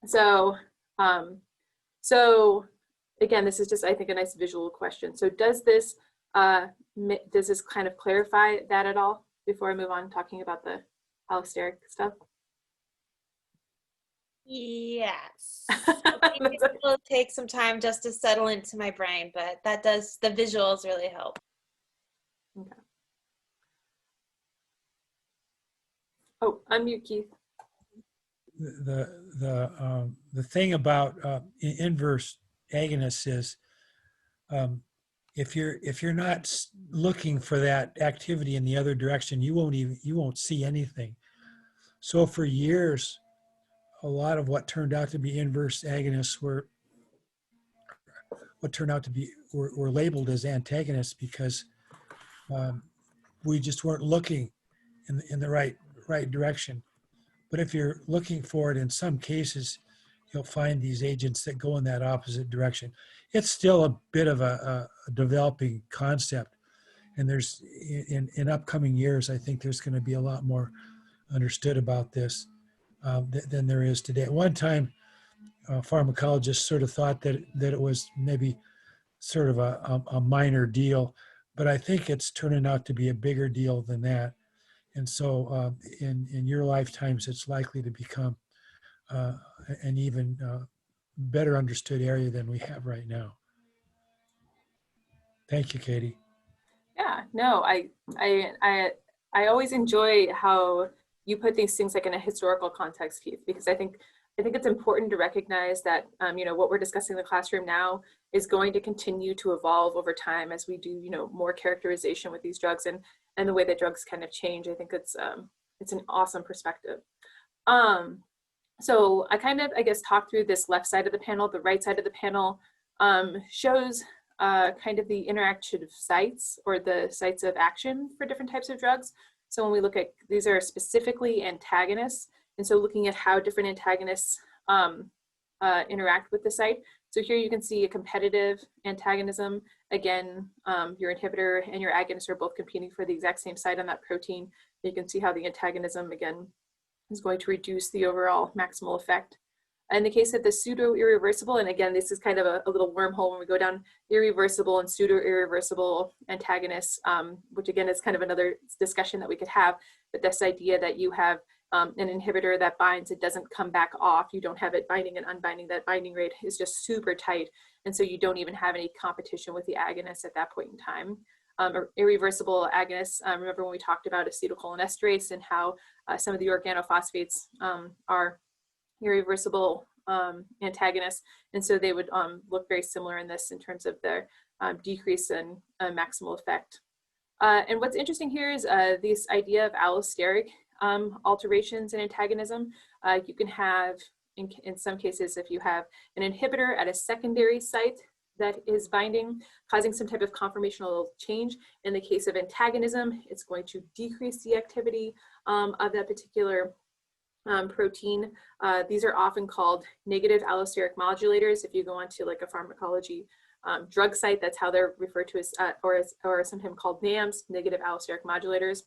So, so again, this is just, I think, a nice visual question. So does this kind of clarify that at all before I move on talking about the allosteric stuff? Yes. It will take some time just to settle into my brain, but that does, the visuals really help. Okay. Oh, unmute, Keith. The thing about inverse agonists is if you're not looking for that activity in the other direction, you won't see anything. So for years, a lot of what turned out to be inverse agonists were labeled as antagonists because we just weren't looking in the right direction. But if you're looking for it, in some cases, you'll find these agents that go in that opposite direction. It's still a bit of a developing concept. And there's, in upcoming years, I think there's going to be a lot more understood about this than there is today. At one time, pharmacologists sort of thought that it was maybe sort of a minor deal, but I think it's turning out to be a bigger deal than that. And so in your lifetimes, it's likely to become an even better understood area than we have right now. Thank you, Katie. Yeah, no, I always enjoy how you put these things like in a historical context, Keith, because I think it's important to recognize that you know, what we're discussing in the classroom now is going to continue to evolve over time as we do, you know, more characterization with these drugs and the way that drugs kind of change. I think it's an awesome perspective. So I kind of, I guess, talked through this left side of the panel. The right side of the panel shows kind of the interactive sites or the sites of action for different types of drugs. So when we look at, these are specifically antagonists. And so looking at how different antagonists interact with the site. So here you can see a competitive antagonism. Again, your inhibitor and your agonist are both competing for the exact same site on that protein. You can see how the antagonism, again, is going to reduce the overall maximal effect. In the case of the pseudo-irreversible, and again, this is kind of a little wormhole when we go down irreversible and pseudo-irreversible antagonists, which again is kind of another discussion that we could have, but this idea that you have an inhibitor that binds, it doesn't come back off, you don't have it binding and unbinding, that binding rate is just super tight, and so you don't even have any competition with the agonist at that point in time. Irreversible agonists, remember when we talked about acetylcholinesterase and how some of the organophosphates are irreversible antagonists, and so they would look very similar in this in terms of their decrease in maximal effect. And what's interesting here is this idea of allosteric alterations in antagonism. You can have, in some cases, if you have an inhibitor at a secondary site that is binding, causing some type of conformational change. In the case of antagonism, it's going to decrease the activity of that particular protein. These are often called negative allosteric modulators. If you go onto like a pharmacology drug site, that's how they're referred to as, or sometimes called NAMs, negative allosteric modulators.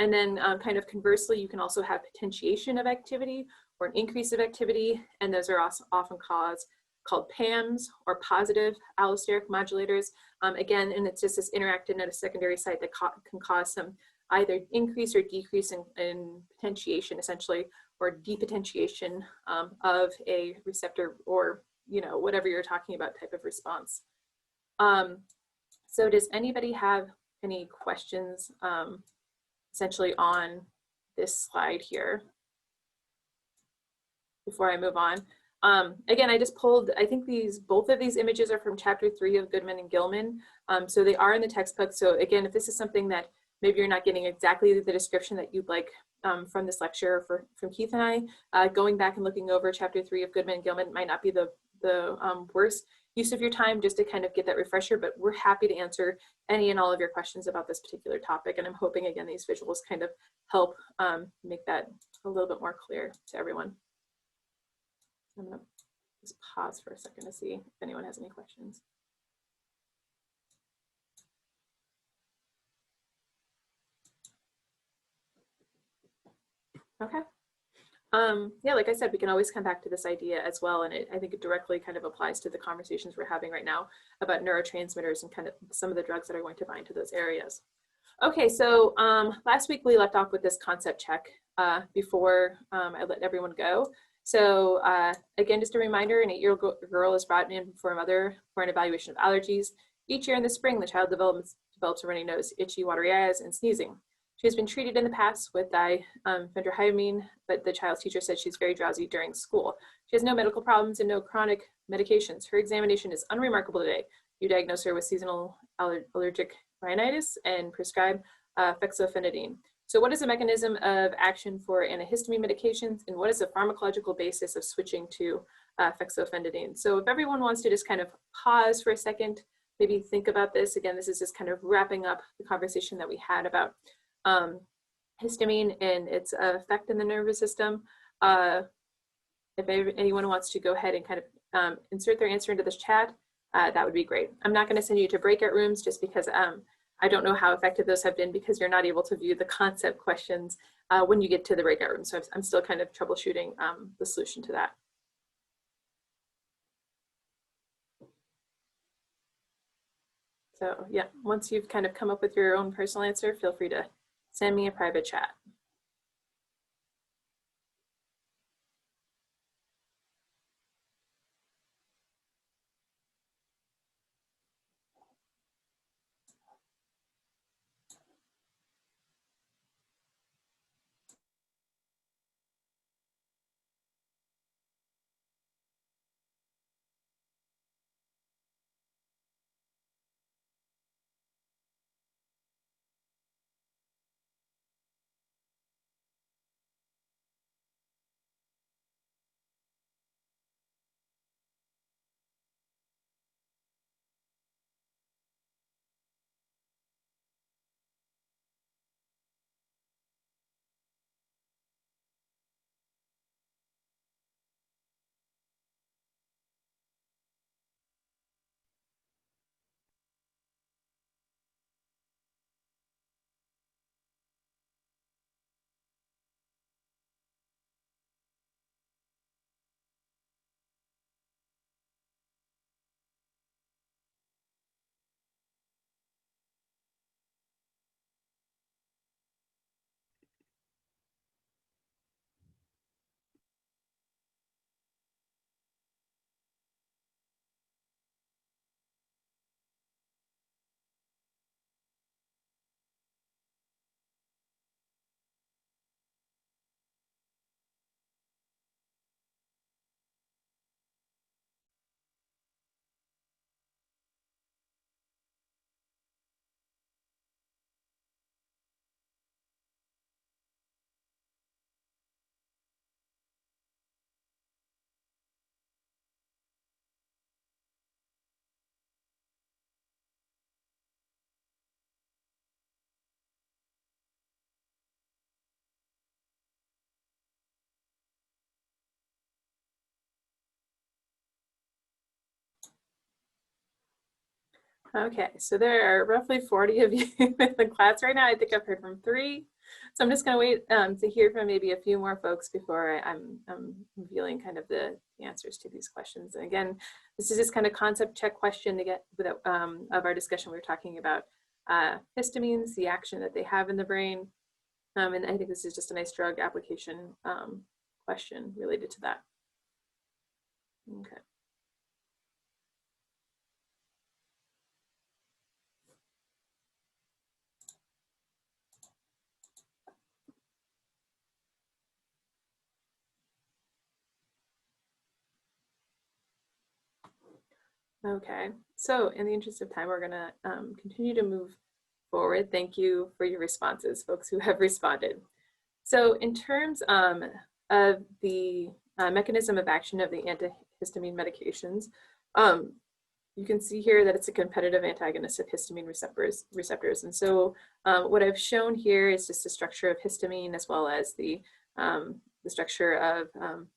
And then kind of conversely, you can also have potentiation of activity or an increase of activity, and those are also often called PAMs or positive allosteric modulators. Again, and it's just this interacting at a secondary site that can cause some either increase or decrease in potentiation, essentially, or depotentiation of a receptor, or, you know, whatever you're talking about type of response. So does anybody have any questions essentially on this slide here before I move on? Again, I just pulled, I think both of these images are from chapter 3 of Goodman and Gilman. So they are in the textbook. So again, if this is something that maybe you're not getting exactly the description that you'd like from this lecture from Keith and I, going back and looking over chapter 3 of Goodman and Gilman might not be the worst use of your time, just to kind of get that refresher, but we're happy to answer any and all of your questions about this particular topic. And I'm hoping, again, these visuals kind of help make that a little bit more clear to everyone. I'm gonna just pause for a second to see if anyone has any questions. Okay. Yeah, like I said, we can always come back to this idea as well. And I think it directly kind of applies to the conversations we're having right now about neurotransmitters and kind of some of the drugs that are going to bind to those areas. Okay, so last week we left off with this concept check before I let everyone go. So again, just a reminder, an 8-year-old girl is brought in for a mother for an evaluation of allergies. Each year in the spring, the child develops a runny nose, itchy, watery eyes, and sneezing. She has been treated in the past with diphenhydramine, but the child's teacher said she's very drowsy during school. She has no medical problems and no chronic medications. Her examination is unremarkable today. You diagnose her with seasonal allergic rhinitis and prescribe fexofenadine. So what is the mechanism of action for antihistamine medications, and what is the pharmacological basis of switching to fexofenadine? So if everyone wants to just kind of pause for a second, maybe think about this. Again, this is just kind of wrapping up the conversation that we had about histamine and its effect in the nervous system. If anyone wants to go ahead and kind of insert their answer into this chat, that would be great. I'm not going to send you to breakout rooms just because I don't know how effective those have been, because you're not able to view the concept questions when you get to the breakout room. So I'm still kind of troubleshooting the solution to that. So yeah, once you've kind of come up with your own personal answer, feel free to send me a private chat. Okay, so there are roughly 40 of you in the class right now. I think I've heard from 3. So I'm just going to wait to hear from maybe a few more folks before I'm revealing kind of the answers to these questions. And again, this is just kind of concept check question to get of our discussion. We were talking about histamines, the action that they have in the brain. And I think this is just a nice drug application question related to that. Okay. Okay, so in the interest of time, we're gonna continue to move forward. Thank you for your responses, folks who have responded. So in terms of the mechanism of action of the antihistamine medications, you can see here that it's a competitive antagonist of histamine receptors. And so what I've shown here is just the structure of histamine as well as the the structure of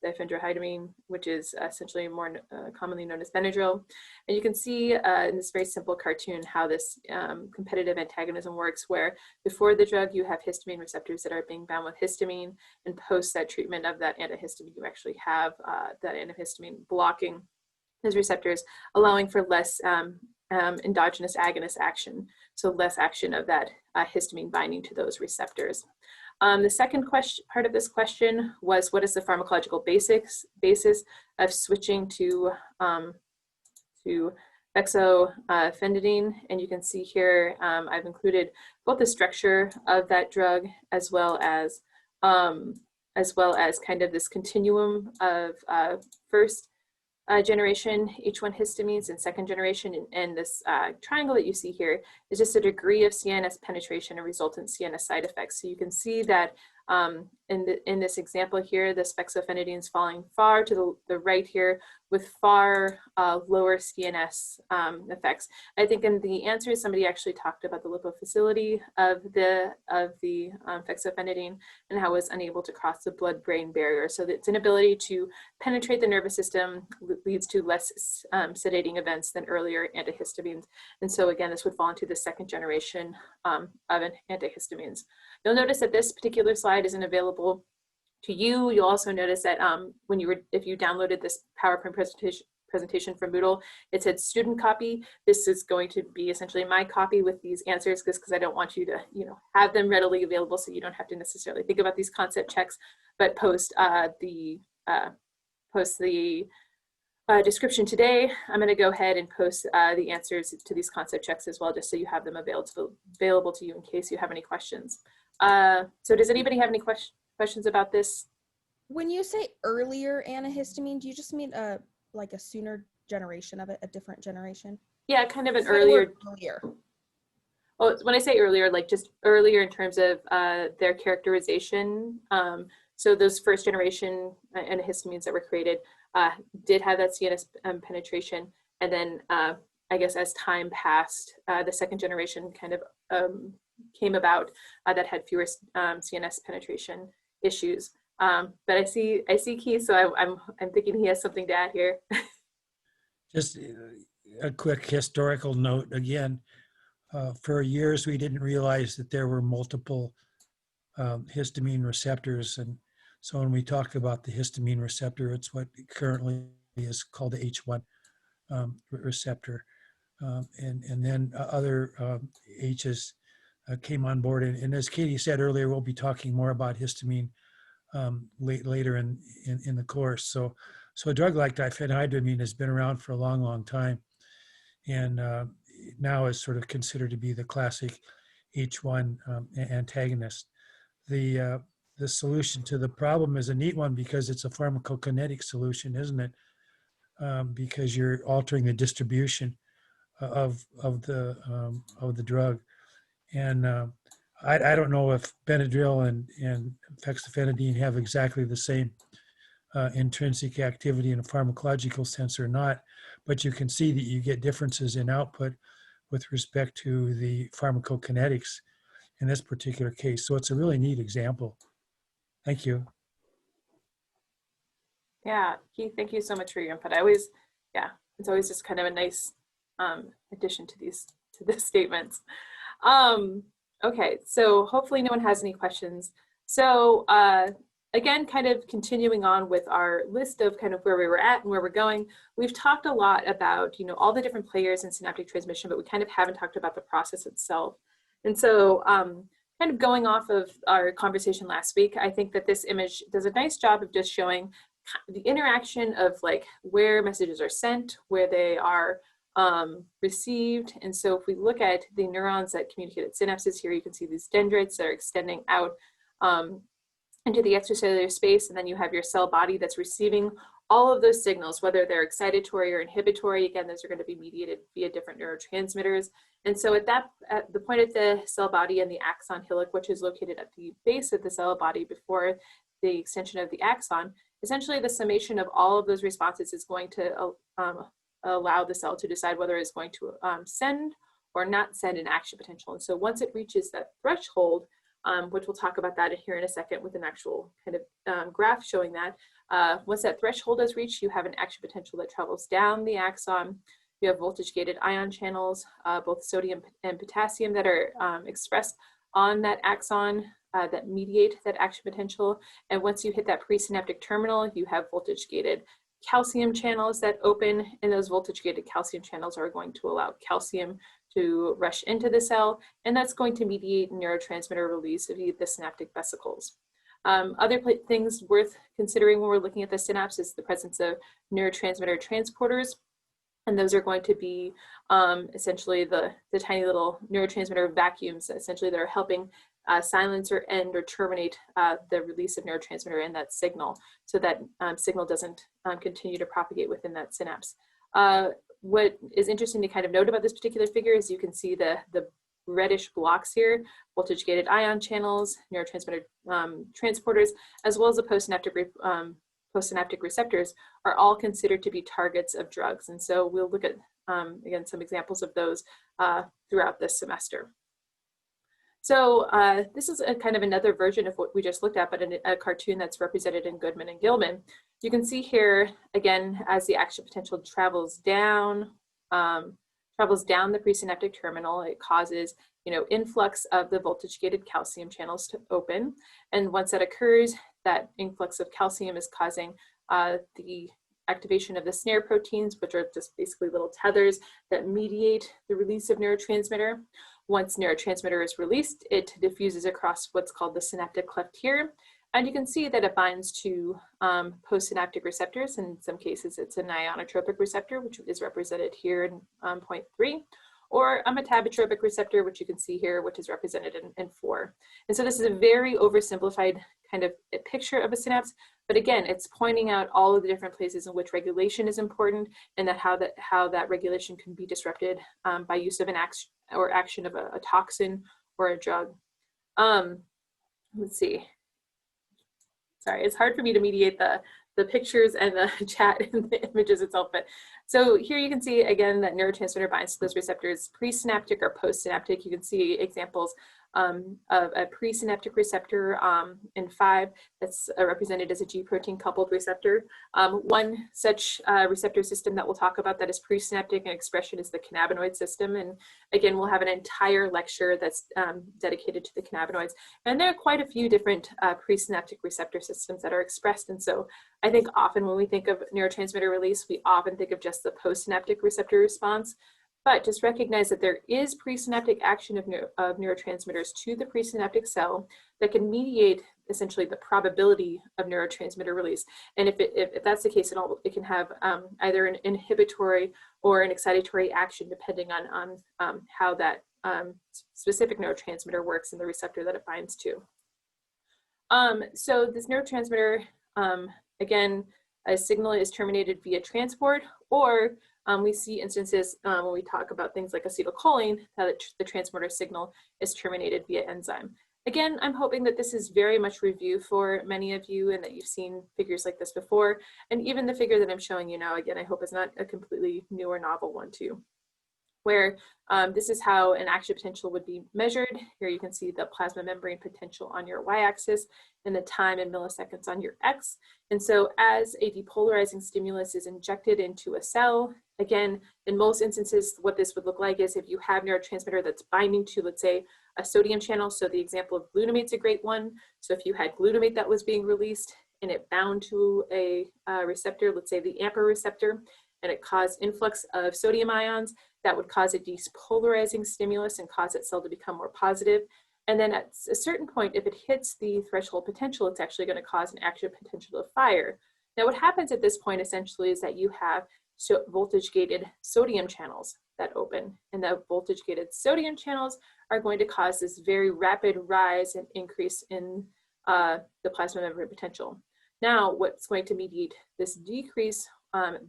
diphenhydramine, which is essentially more commonly known as Benadryl. And you can see in this very simple cartoon how this competitive antagonism works, where before the drug you have histamine receptors that are being bound with histamine, and post that treatment of that antihistamine you actually have that antihistamine blocking those receptors, allowing for less endogenous agonist action, so less action of that histamine binding to those receptors. The second part of this question was, what is the pharmacological basis of switching to fexofenadine? And you can see here I've included both the structure of that drug as well as kind of this continuum of first generation H1 histamines and second generation, and this triangle that you see here is just a degree of CNS penetration and resultant CNS side effects. So you can see that in this example here, this fexofenadine is falling far to the right here with far lower CNS effects. I think in the answers, somebody actually talked about the lipofacility of the fexofenadine and how it's unable to cross the blood-brain barrier. So its inability to penetrate the nervous system leads to less sedating events than earlier antihistamines. And so again, this would fall into the second generation of antihistamines. You'll notice that this particular slide isn't available to you. You'll also notice that if you downloaded this PowerPoint presentation from Moodle, it said student copy. This is going to be essentially my copy with these answers, because I don't want you to have them readily available, so you don't have to necessarily think about these concept checks, but post the description today. I'm going to go ahead and post the answers to these concept checks as well, just so you have them available to you in case you have any questions. So does anybody have any questions about this? When you say earlier antihistamine, do you just mean like a sooner generation of it, a different generation? Yeah, kind of an earlier. Well, when I say earlier, like just earlier in terms of their characterization. So those first generation antihistamines that were created did have that CNS penetration, and then I guess as time passed, the second generation kind of came about that had fewer CNS penetration issues. But I see Keith, so I'm thinking he has something to add here. Just a quick historical note again. For years, we didn't realize that there were multiple histamine receptors, and so when we talk about the histamine receptor, it's what currently is called the H1 receptor, and then other H's came on board. And as Katie said earlier, we'll be talking more about histamine later in the course. So a drug like diphenhydramine has been around for a long, long time, and now is sort of considered to be the classic H1 antagonist. The solution to the problem is a neat one, because it's a pharmacokinetic solution, isn't it? Because you're altering the distribution of the drug. And I don't know if Benadryl and fexofenadine have exactly the same intrinsic activity in a pharmacological sense or not, but you can see that you get differences in output with respect to the pharmacokinetics in this particular case. So it's a really neat example. Thank you. Yeah, Keith, thank you so much for your input. It's always just kind of a nice addition to these statements. Okay, so hopefully no one has any questions. So again, kind of continuing on with our list of kind of where we were at and where we're going, we've talked a lot about, all the different players in synaptic transmission, but we kind of haven't talked about the process itself. And so kind of going off of our conversation last week, I think that this image does a nice job of just showing the interaction of like where messages are sent, where they are received. And so if we look at the neurons that communicate at synapses here, you can see these dendrites that are extending out into the extracellular space, and then you have your cell body that's receiving all of those signals, whether they're excitatory or inhibitory. Again, those are going to be mediated via different neurotransmitters. And so at the point of the cell body and the axon hillock, which is located at the base of the cell body before the extension of the axon, essentially the summation of all of those responses is going to allow the cell to decide whether it's going to send or not send an action potential. And so once it reaches that threshold, which we'll talk about that here in a second with an actual kind of graph showing that. Once that threshold is reached, you have an action potential that travels down the axon. You have voltage-gated ion channels, both sodium and potassium, that are expressed on that axon that mediate that action potential. And once you hit that presynaptic terminal, you have voltage-gated calcium channels that open, and those voltage-gated calcium channels are going to allow calcium to rush into the cell, and that's going to mediate neurotransmitter release via the synaptic vesicles. Other things worth considering when we're looking at the synapse is the presence of neurotransmitter transporters, and those are going to be essentially the tiny little neurotransmitter vacuums, essentially, that are helping silence or end or terminate the release of neurotransmitter in that signal, so that signal doesn't continue to propagate within that synapse. What is interesting to kind of note about this particular figure is you can see the reddish blocks here, voltage-gated ion channels, neurotransmitter transporters, as well as the postsynaptic receptors are all considered to be targets of drugs. And so we'll look at, again, some examples of those throughout this semester. So this is a kind of another version of what we just looked at, but in a cartoon that's represented in Goodman and Gilman. You can see here, again, as the action potential travels down the presynaptic terminal, it causes, influx of the voltage-gated calcium channels to open. And once that occurs, that influx of calcium is causing the activation of the snare proteins, which are just basically little tethers that mediate the release of neurotransmitter. Once neurotransmitter is released, it diffuses across what's called the synaptic cleft here. And you can see that it binds to postsynaptic receptors. In some cases, it's an ionotropic receptor, which is represented here in point 3, or a metabotropic receptor, which you can see here, which is represented in 4. And so this is a very oversimplified kind of a picture of a synapse. But again, it's pointing out all of the different places in which regulation is important, and that how that regulation can be disrupted by use of an action of a toxin or a drug. Let's see. Sorry, it's hard for me to mediate the pictures and the chat and the images itself. But so here you can see again that neurotransmitter binds to those receptors, presynaptic or postsynaptic. You can see examples of a presynaptic receptor in 5 that's represented as a G protein coupled receptor. One such receptor system that we'll talk about that is presynaptic and expression is the cannabinoid system. And again, we'll have an entire lecture that's dedicated to the cannabinoids. And there are quite a few different presynaptic receptor systems that are expressed. And so I think often when we think of neurotransmitter release, we often think of just the postsynaptic receptor response. But just recognize that there is presynaptic action of neurotransmitters to the presynaptic cell that can mediate essentially the probability of neurotransmitter release. And if that's the case, it can have either an inhibitory or an excitatory action depending on how that specific neurotransmitter works and the receptor that it binds to. So this neurotransmitter, again, a signal is terminated via transport, or we see instances when we talk about things like acetylcholine, that the transporter signal is terminated via enzyme. Again, I'm hoping that this is very much review for many of you and that you've seen figures like this before. And even the figure that I'm showing you now, again, I hope is not a completely new or novel one too, where this is how an action potential would be measured. Here you can see the plasma membrane potential on your y-axis and the time in milliseconds on your x. And so as a depolarizing stimulus is injected into a cell, again, in most instances, what this would look like is if you have neurotransmitter that's binding to, let's say, a sodium channel. So the example of glutamate's a great one. So if you had glutamate that was being released and it bound to a receptor, let's say the AMPA receptor, and it caused influx of sodium ions, that would cause a depolarizing stimulus and cause that cell to become more positive. And then at a certain point, if it hits the threshold potential, it's actually going to cause an action potential of fire. Now what happens at this point essentially is that you have voltage-gated sodium channels that open, and the voltage-gated sodium channels are going to cause this very rapid rise and increase in the plasma membrane potential. Now what's going to mediate this decrease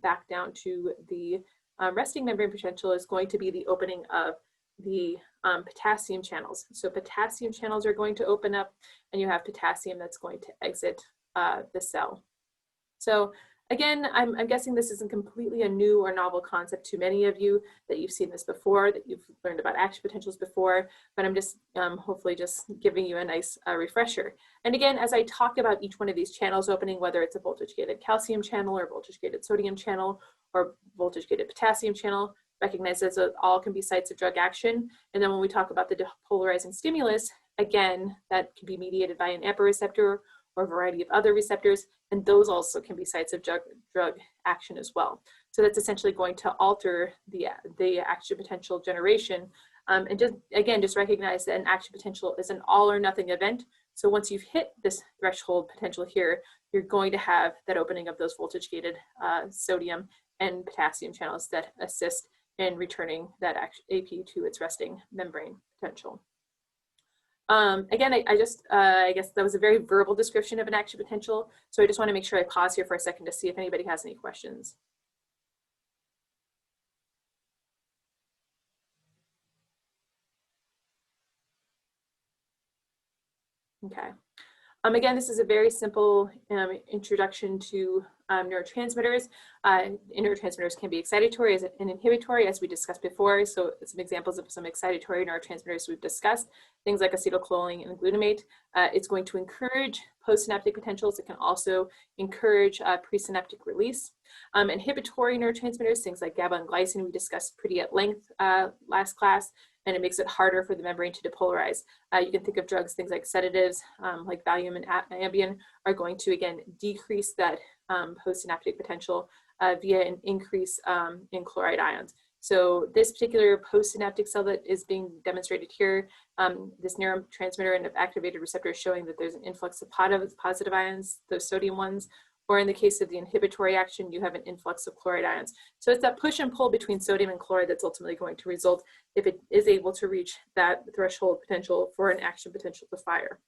back down to the resting membrane potential is going to be the opening of the potassium channels. So potassium channels are going to open up, and you have potassium that's going to exit the cell. So Again, I'm guessing this isn't completely a new or novel concept to many of you, that you've seen this before, that you've learned about action potentials before, but I'm just hopefully just giving you a nice refresher. And again, as I talk about each one of these channels opening, whether it's a voltage-gated calcium channel or voltage-gated sodium channel or voltage-gated potassium channel, recognize that all can be sites of drug action. And then when we talk about the depolarizing stimulus, again, that can be mediated by an AMPA receptor or a variety of other receptors, and those also can be sites of drug action as well. So that's essentially going to alter the action potential generation. And just, again, just recognize that an action potential is an all or nothing event. So once you've hit this threshold potential here, you're going to have that opening of those voltage-gated sodium and potassium channels that assist in returning that AP to its resting membrane potential. Again, I guess that was a very verbal description of an action potential. So I just want to make sure I pause here for a second to see if anybody has any questions. Okay. Again, this is a very simple introduction to neurotransmitters. Neurotransmitters can be excitatory and inhibitory, as we discussed before. So some examples of some excitatory neurotransmitters we've discussed, things like acetylcholine and glutamate. It's going to encourage postsynaptic potentials. It can also encourage presynaptic release. Inhibitory neurotransmitters, things like GABA and glycine, we discussed pretty at length last class, and it makes it harder for the membrane to depolarize. You can think of drugs, things like sedatives, like Valium and Ambien, are going to, again, decrease that postsynaptic potential via an increase in chloride ions. So this particular postsynaptic cell that is being demonstrated here, this neurotransmitter and activated receptor is showing that there's an influx of positive ions, those sodium ones, or in the case of the inhibitory action, you have an influx of chloride ions. So it's that push and pull between sodium and chloride that's ultimately going to result if it is able to reach that threshold potential for an action potential to fire.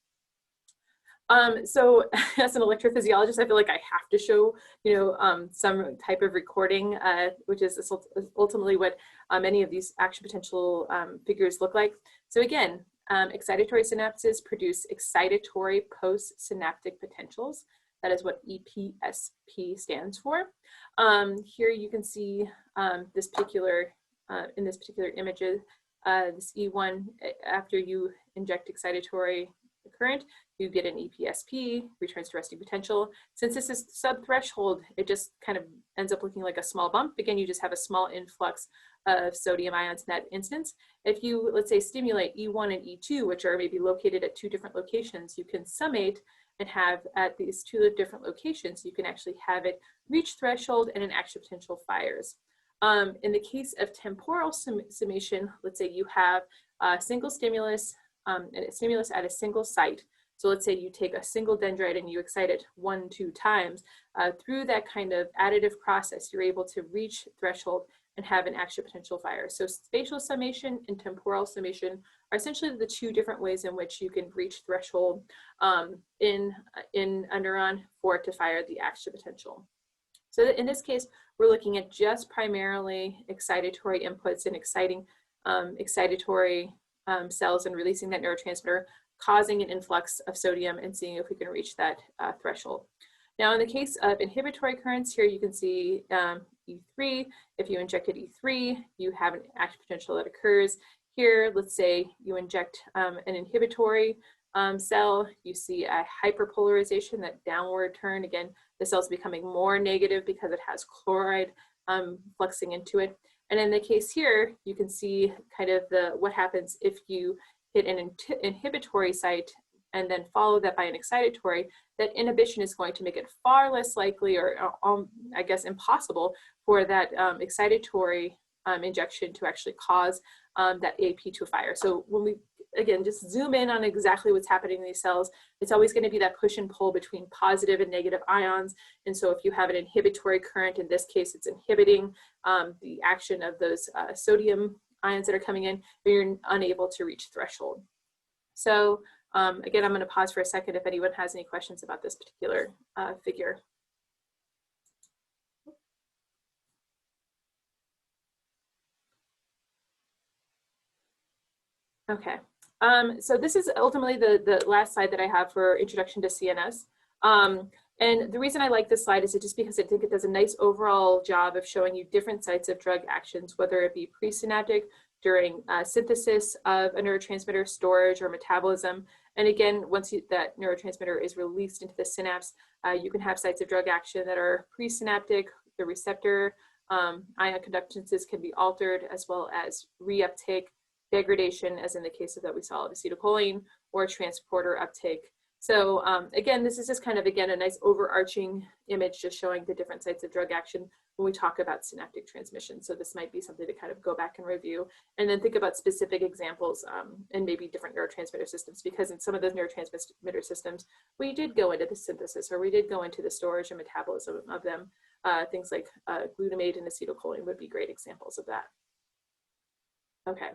So as an electrophysiologist, I feel like I have to show, some type of recording, which is ultimately what many of these action potential figures look like. So again, excitatory synapses produce excitatory postsynaptic potentials. That is what EPSP stands for. Here you can see this particular, in this particular image, this E1, after you inject excitatory current, you get an EPSP, returns to resting potential. Since this is sub-threshold, it just kind of ends up looking like a small bump. Again, you just have a small influx of sodium ions in that instance. If you, let's say, stimulate E1 and E2, which are maybe located at two different locations, you can summate and have at these two different locations, you can actually have it reach threshold and an action potential fires. In the case of temporal summation, let's say you have a single stimulus, and a stimulus at a single site. So let's say you take a single dendrite and you excite it 1-2 times. Through that kind of additive process, you're able to reach threshold and have an action potential fire. So spatial summation and temporal summation are essentially the two different ways in which you can reach threshold in a neuron for it to fire the action potential. So in this case, we're looking at just primarily excitatory inputs and exciting excitatory cells and releasing that neurotransmitter, causing an influx of sodium and seeing if we can reach that threshold. Now, in the case of inhibitory currents, here you can see E3. If you injected E3, you have an action potential that occurs. Here, let's say you inject an inhibitory cell, you see a hyperpolarization, that downward turn. Again, the cell's becoming more negative because it has chloride fluxing into it. And in the case here, you can see kind of what happens if you hit an inhibitory site and then follow that by an excitatory. That inhibition is going to make it far less likely, or I guess impossible, for that excitatory injection to actually cause that AP to fire. So when we, again, just zoom in on exactly what's happening in these cells, it's always going to be that push and pull between positive and negative ions. And so if you have an inhibitory current, in this case, it's inhibiting the action of those sodium ions that are coming in, but you're unable to reach threshold. So again, I'm going to pause for a second if anyone has any questions about this particular figure. Okay, so this is ultimately the last slide that I have for introduction to CNS. And the reason I like this slide is just because I think it does a nice overall job of showing you different sites of drug actions, whether it be presynaptic, during synthesis of a neurotransmitter, storage, or metabolism. And again, once that neurotransmitter is released into the synapse, you can have sites of drug action that are presynaptic, the receptor ion conductances can be altered, as well as reuptake, degradation, as in the case of that we saw of acetylcholine, or transporter uptake. So again, this is just kind of, again, a nice overarching image just showing the different sites of drug action when we talk about synaptic transmission. So this might be something to kind of go back and review, and then think about specific examples and maybe different neurotransmitter systems, because in some of those neurotransmitter systems, we did go into the synthesis, or we did go into the storage and metabolism of them. Things like glutamate and acetylcholine would be great examples of that. Okay.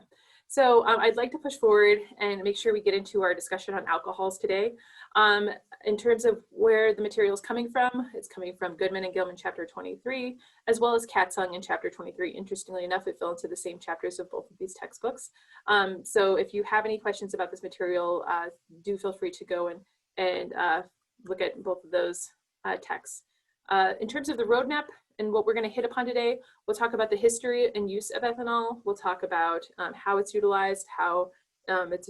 So I'd like to push forward and make sure we get into our discussion on alcohols today. In terms of where the material is coming from, it's coming from Goodman and Gilman chapter 23, as well as Katzung in chapter 23. Interestingly enough, it fell into the same chapters of both of these textbooks. So if you have any questions about this material, do feel free to go and look at both of those texts. In terms of the roadmap and what we're going to hit upon today, we'll talk about the history and use of ethanol. We'll talk about how it's utilized, how it's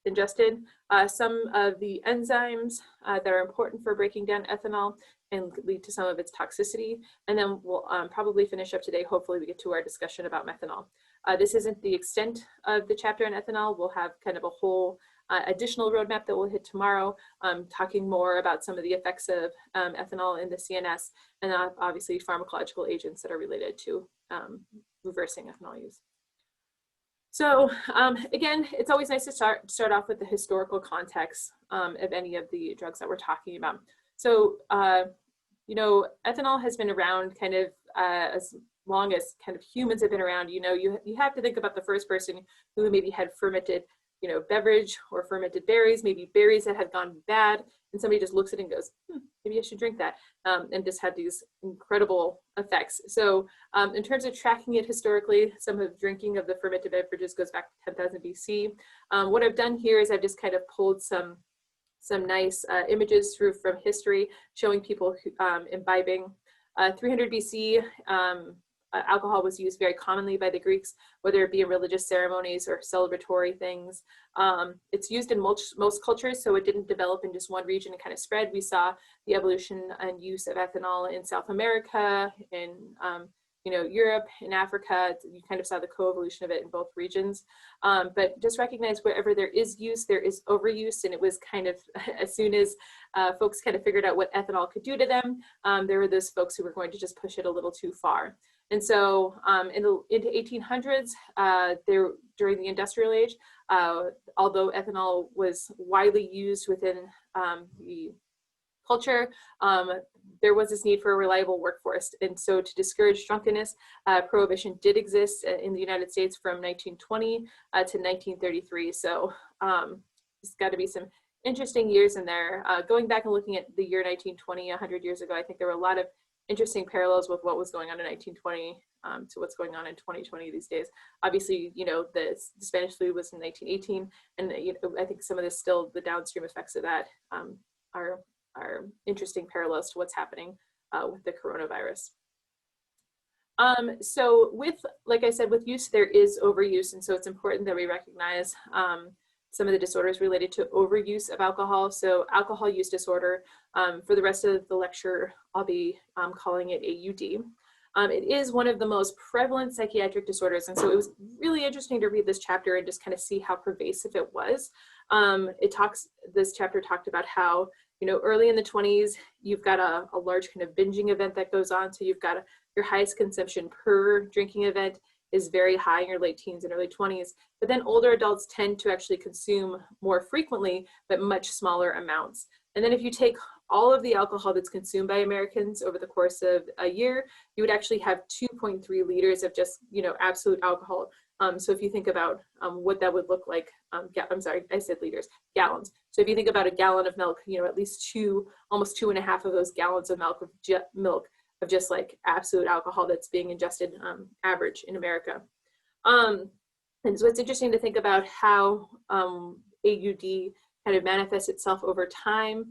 ingested, some of the enzymes that are important for breaking down ethanol and lead to some of its toxicity. And then we'll probably finish up today. Hopefully we get to our discussion about methanol. This isn't the extent of the chapter on ethanol. We'll have kind of a whole additional roadmap that we'll hit tomorrow, talking more about some of the effects of ethanol in the CNS, and obviously pharmacological agents that are related to reversing ethanol use. So again, it's always nice to start off with the historical context of any of the drugs that we're talking about. So, you know, ethanol has been around kind of as long as kind of humans have been around. You know, you have to think about the first person who maybe had fermented, you know, beverage or fermented berries, maybe berries that had gone bad, and somebody just looks at it and goes, maybe I should drink that, and just had these incredible effects. So in terms of tracking it historically, some of the drinking of the fermented beverages goes back to 10,000 BC. What I've done here is I've just kind of pulled some nice images through from history showing people imbibing. 300 BC, alcohol was used very commonly by the Greeks, whether it be in religious ceremonies or celebratory things. It's used in most cultures, so it didn't develop in just one region and kind of spread. We saw the evolution and use of ethanol in South America, in you know, Europe, in Africa. You kind of saw the co-evolution of it in both regions. But just recognize wherever there is use, there is overuse, and it was kind of, as soon as folks kind of figured out what ethanol could do to them, there were those folks who were going to just push it a little too far. And so into 1800s, during the industrial age, although ethanol was widely used within the culture, there was this need for a reliable workforce. And so to discourage drunkenness, prohibition did exist in the United States from 1920 to 1933. So there's got to be some interesting years in there. Going back and looking at the year 1920, 100 years ago, I think there were a lot of interesting parallels with what was going on in 1920 to what's going on in 2020 these days. Obviously, you know, the Spanish flu was in 1918, and you know, I think some of this still, the downstream effects of that are interesting parallels to what's happening with the coronavirus. So with, like I said, with use, there is overuse, and so it's important that we recognize some of the disorders related to overuse of alcohol. So alcohol use disorder, for the rest of the lecture, I'll be calling it AUD. It is one of the most prevalent psychiatric disorders, and so it was really interesting to read this chapter and just kind of see how pervasive it was. This chapter talked about how, you know, early in the 20s, you've got a large kind of binging event that goes on. So you've got your highest consumption per drinking event is very high in your late teens and early 20s. But then older adults tend to actually consume more frequently, but much smaller amounts. And then if you take all of the alcohol that's consumed by Americans over the course of a year, you would actually have 2.3 liters of just, you know, absolute alcohol. So if you think about what that would look like, I'm sorry, I said liters, gallons. So if you think about a gallon of milk, you know, at least almost 2.5 of those gallons of milk of just like absolute alcohol that's being ingested average in America. And so it's interesting to think about how AUD kind of manifests itself over time.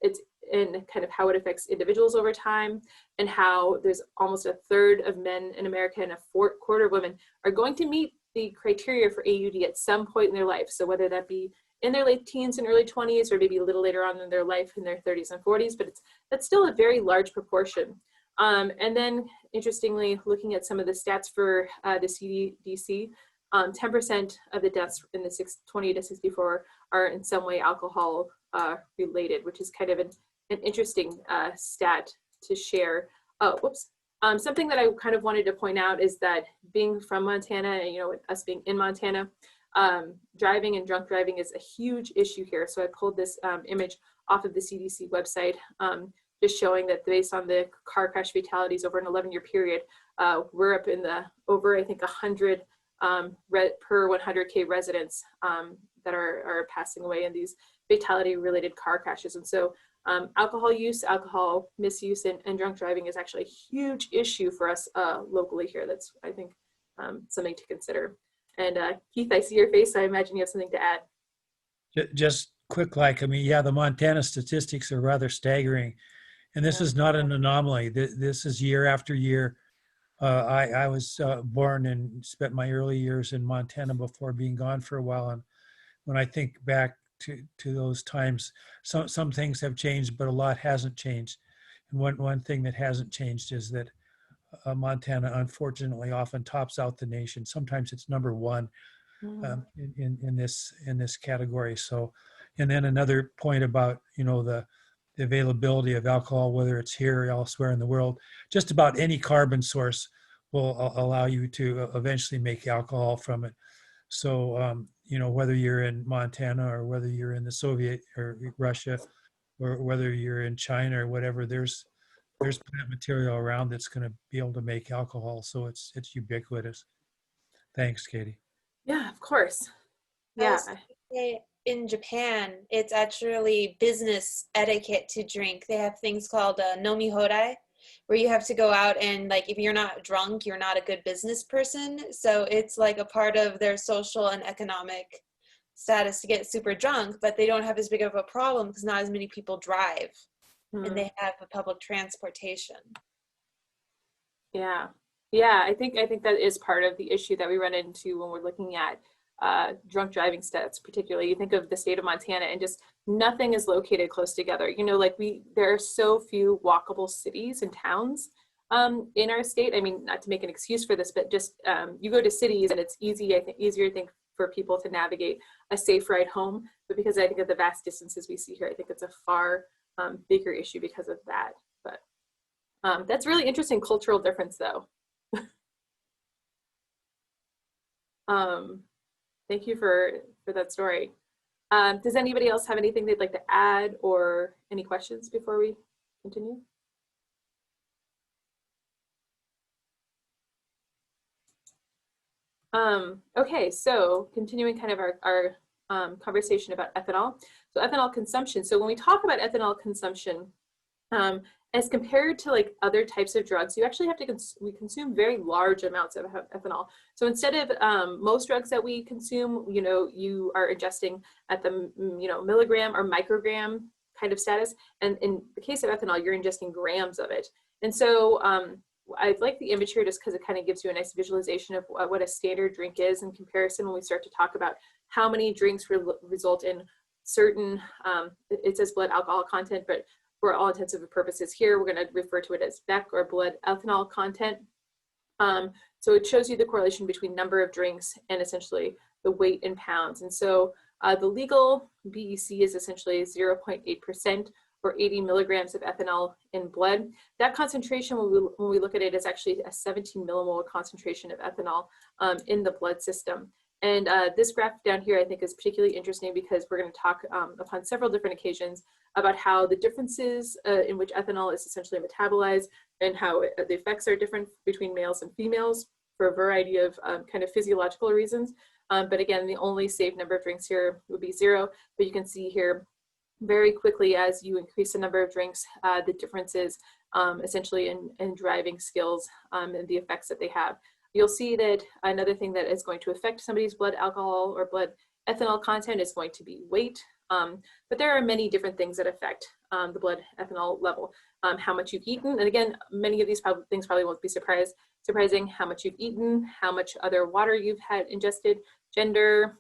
It's and kind of how it affects individuals over time, and how there's almost a third of men in America and a quarter of women are going to meet the criteria for AUD at some point in their life. So whether that be in their late teens and early 20s, or maybe a little later on in their life in their 30s and 40s, but that's still a very large proportion. And then interestingly, looking at some of the stats for the CDC, 10% of the deaths in the 20 to 64 are in some way alcohol related, which is kind of an interesting stat to share. Oh, whoops. Something that I kind of wanted to point out is that being from Montana, and us being in Montana, driving and drunk driving is a huge issue here. So I pulled this image off of the CDC website, just showing that based on the car crash fatalities over an 11-year period, we're up in the over, I think, 100 per 100K residents that are passing away in these fatality-related car crashes. And so alcohol use, alcohol misuse, and drunk driving is actually a huge issue for us locally here. That's, I think, something to consider. And Keith, I see your face. I imagine you have something to add. Just quick, I mean, yeah, the Montana statistics are rather staggering. And this is not an anomaly. This is year after year. I was born and spent my early years in Montana before being gone for a while. And when I think back to those times, some things have changed, but a lot hasn't changed. And one thing that hasn't changed is that Montana, unfortunately, often tops out the nation. Sometimes it's number one in this category. So, and then another point about the availability of alcohol, whether it's here or elsewhere in the world, just about any carbon source will allow you to eventually make alcohol from it. So, whether you're in Montana or whether you're in the Soviet or Russia, or whether you're in China or whatever, there's plant material around that's going to be able to make alcohol. So it's ubiquitous. Thanks, Katie. Yeah, of course. Yeah. In Japan, it's actually business etiquette to drink. They have things called nomi hodai, where you have to go out and, like, if you're not drunk, you're not a good business person. So it's like a part of their social and economic status to get super drunk, but they don't have as big of a problem because not as many people drive and they have a public transportation. Yeah. I think that is part of the issue that we run into when we're looking at drunk driving stats. Particularly, you think of the state of Montana, and just nothing is located close together. There are so few walkable cities and towns in our state. I mean, not to make an excuse for this, but just you go to cities and it's easier, I think, for people to navigate a safe ride home. But because I think of the vast distances we see here, I think it's a far bigger issue because of that. But that's really interesting cultural difference, though. Thank you for that story. Does anybody else have anything they'd like to add or any questions before we continue? Okay, so continuing kind of our conversation about ethanol. So ethanol consumption. So when we talk about ethanol consumption, as compared to like other types of drugs, you actually have to we consume very large amounts of ethanol. So instead of most drugs that we consume, you are ingesting at the milligram or microgram kind of status, and in the case of ethanol, you're ingesting grams of it. And so I like the image here just because it kind of gives you a nice visualization of what a standard drink is in comparison when we start to talk about how many drinks result in certain, it says blood alcohol content, but for all intents and purposes here, we're going to refer to it as BEC or blood ethanol content. So it shows you the correlation between number of drinks and essentially the weight in pounds. And so the legal BEC is essentially 0.8% or 80 milligrams of ethanol in blood. That concentration, when we look at it, is actually a 17 millimolar concentration of ethanol in the blood system. And this graph down here, I think, is particularly interesting because we're going to talk upon several different occasions about how the differences in which ethanol is essentially metabolized and how the effects are different between males and females for a variety of kind of physiological reasons. But again, the only safe number of drinks here would be 0. But you can see here very quickly as you increase the number of drinks, the differences essentially in driving skills and the effects that they have. You'll see that another thing that is going to affect somebody's blood alcohol or blood ethanol content is going to be weight. But there are many different things that affect the blood ethanol level, how much you've eaten. And again, many of these things probably won't be surprising, how much you've eaten, how much other water you've had ingested, gender,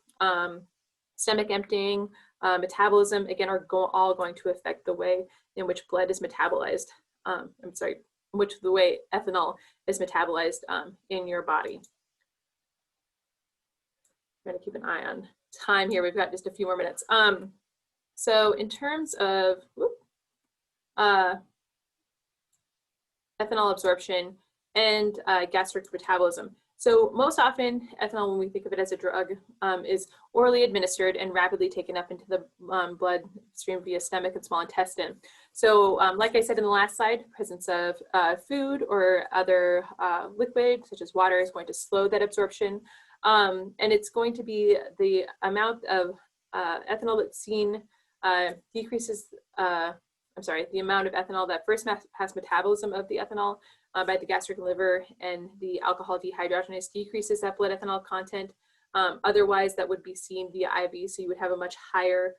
stomach emptying, metabolism, again, are all going to affect the way in which blood is metabolized. The way ethanol is metabolized in your body. I'm going to keep an eye on time here. We've got just a few more minutes. So in terms of ethanol absorption and gastric metabolism. So most often ethanol, when we think of it as a drug, is orally administered and rapidly taken up into the bloodstream via stomach and small intestine. So like I said in the last slide, presence of food or other liquid such as water is going to slow that absorption. And it's going to be the amount of ethanol that's seen decreases, the amount of ethanol that first pass metabolism of the ethanol by the gastric and liver, and the alcohol dehydrogenase decreases that blood ethanol content. Otherwise, that would be seen via IV, so you would have a much higher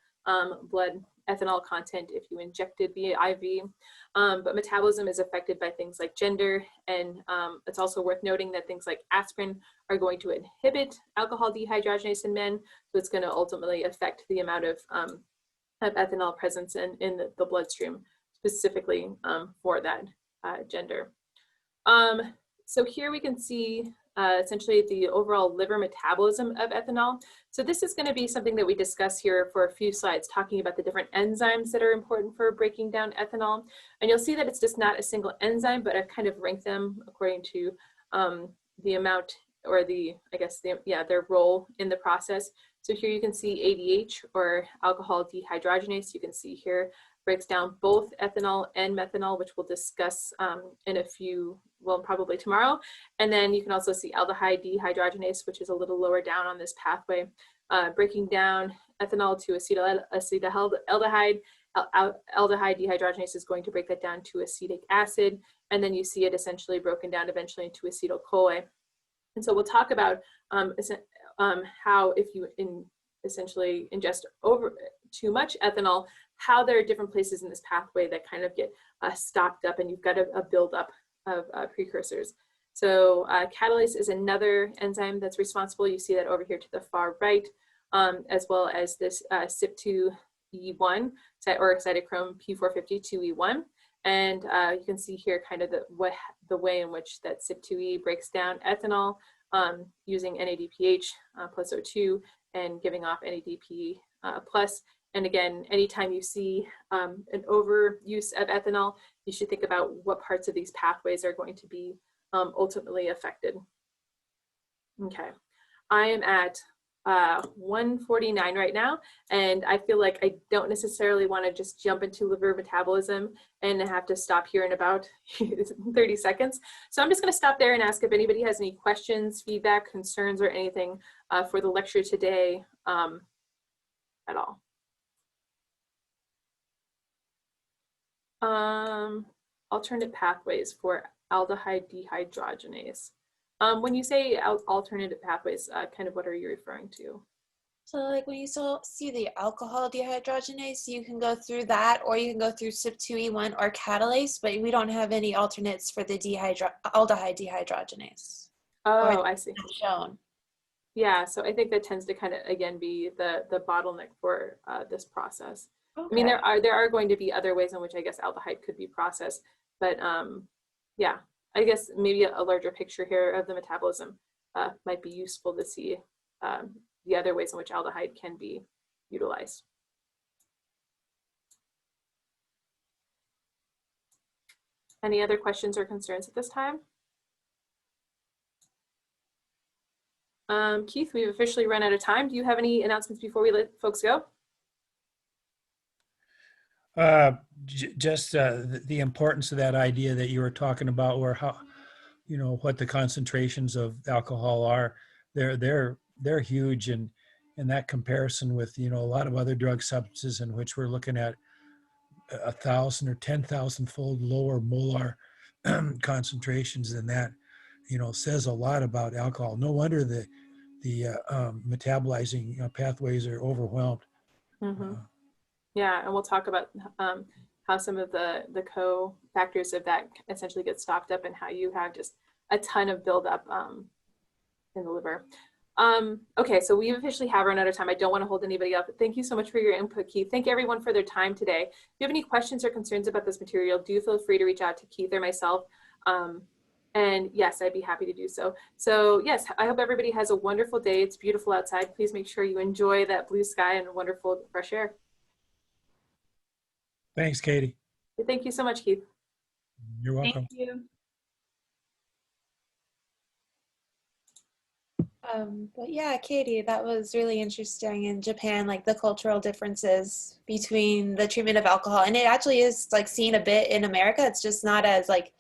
blood ethanol content if you injected via IV. But metabolism is affected by things like gender, and it's also worth noting that things like aspirin are going to inhibit alcohol dehydrogenase in men, so it's going to ultimately affect the amount of ethanol presence in the bloodstream, specifically for that gender. So here we can see essentially the overall liver metabolism of ethanol. So this is going to be something that we discuss here for a few slides, talking about the different enzymes that are important for breaking down ethanol. And you'll see that it's just not a single enzyme, but I've kind of ranked them according to the amount, or their role in the process. So here you can see ADH, or alcohol dehydrogenase. You can see here breaks down both ethanol and methanol, which we'll discuss in a few, well, probably tomorrow. And then you can also see aldehyde dehydrogenase, which is a little lower down on this pathway, breaking down ethanol to acetaldehyde. Aldehyde dehydrogenase is going to break that down to acetic acid, and then you see it essentially broken down eventually into acetyl-CoA. And so we'll talk about how if you essentially ingest too much ethanol, how there are different places in this pathway that kind of get stocked up, and you've got a buildup of precursors. So catalase is another enzyme that's responsible. You see that over here to the far right, as well as this CYP2E1, or cytochrome P452E1. And you can see here kind of the way in which that CYP2E breaks down ethanol using NADPH plus O2 and giving off NADP plus. And again, anytime you see an overuse of ethanol, you should think about what parts of these pathways are going to be ultimately affected. Okay, I am at 1:49 right now, and I feel like I don't necessarily want to just jump into liver metabolism and have to stop here in about 30 seconds. So I'm just going to stop there and ask if anybody has any questions, feedback, concerns, or anything for the lecture today at all. Alternate pathways for aldehyde dehydrogenase. When you say alternative pathways, kind of what are you referring to? So like when you see the alcohol dehydrogenase, you can go through that, or you can go through CYP2E1 or catalase, but we don't have any alternates for the aldehyde dehydrogenase. Oh, I see. Shown. Yeah, so I think that tends to kind of, again, be the bottleneck for this process. Okay. I mean, there are going to be other ways in which I guess aldehyde could be processed, but yeah, I guess maybe a larger picture here of the metabolism might be useful to see the other ways in which aldehyde can be utilized. Any other questions or concerns at this time? Keith, we've officially run out of time. Do you have any announcements before we let folks go? Just the importance of that idea that you were talking about, where how, you know, what the concentrations of alcohol are. They're huge, and in that comparison with, you know, a lot of other drug substances in which we're looking at 1,000 or 10,000-fold lower molar concentrations than that, you know, says a lot about alcohol. No wonder the metabolizing pathways are overwhelmed. Mm-hmm. Yeah, and we'll talk about how how some of the co-factors of that essentially get stopped up and how you have just a ton of buildup in the liver. Okay, so we officially have run out of time. I don't want to hold anybody up. Thank you so much for your input, Keith. Thank everyone for their time today. If you have any questions or concerns about this material, do feel free to reach out to Keith or myself. And yes, I'd be happy to do so. So yes, I hope everybody has a wonderful day. It's beautiful outside. Please make sure you enjoy that blue sky and wonderful fresh air. Thanks, Katie. Thank you so much, Keith. You're welcome. Thank you. But yeah, Katie, that was really interesting in Japan, like the cultural differences between the treatment of alcohol. And it actually is like seen a bit in America. It's just not as like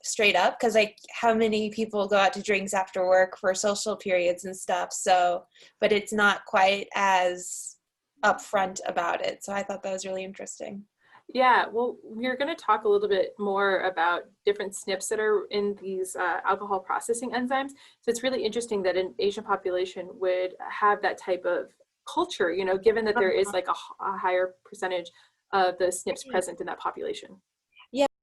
straight up, because like how many people go out to drinks after work for social periods and stuff. So, but it's not quite as upfront about it. So I thought that was really interesting. Yeah, well, we're going to talk a little bit more about different SNPs that are in these alcohol processing enzymes. So it's really interesting that an Asian population would have that type of culture, you know, given that there is like a higher percentage of the SNPs present in that population.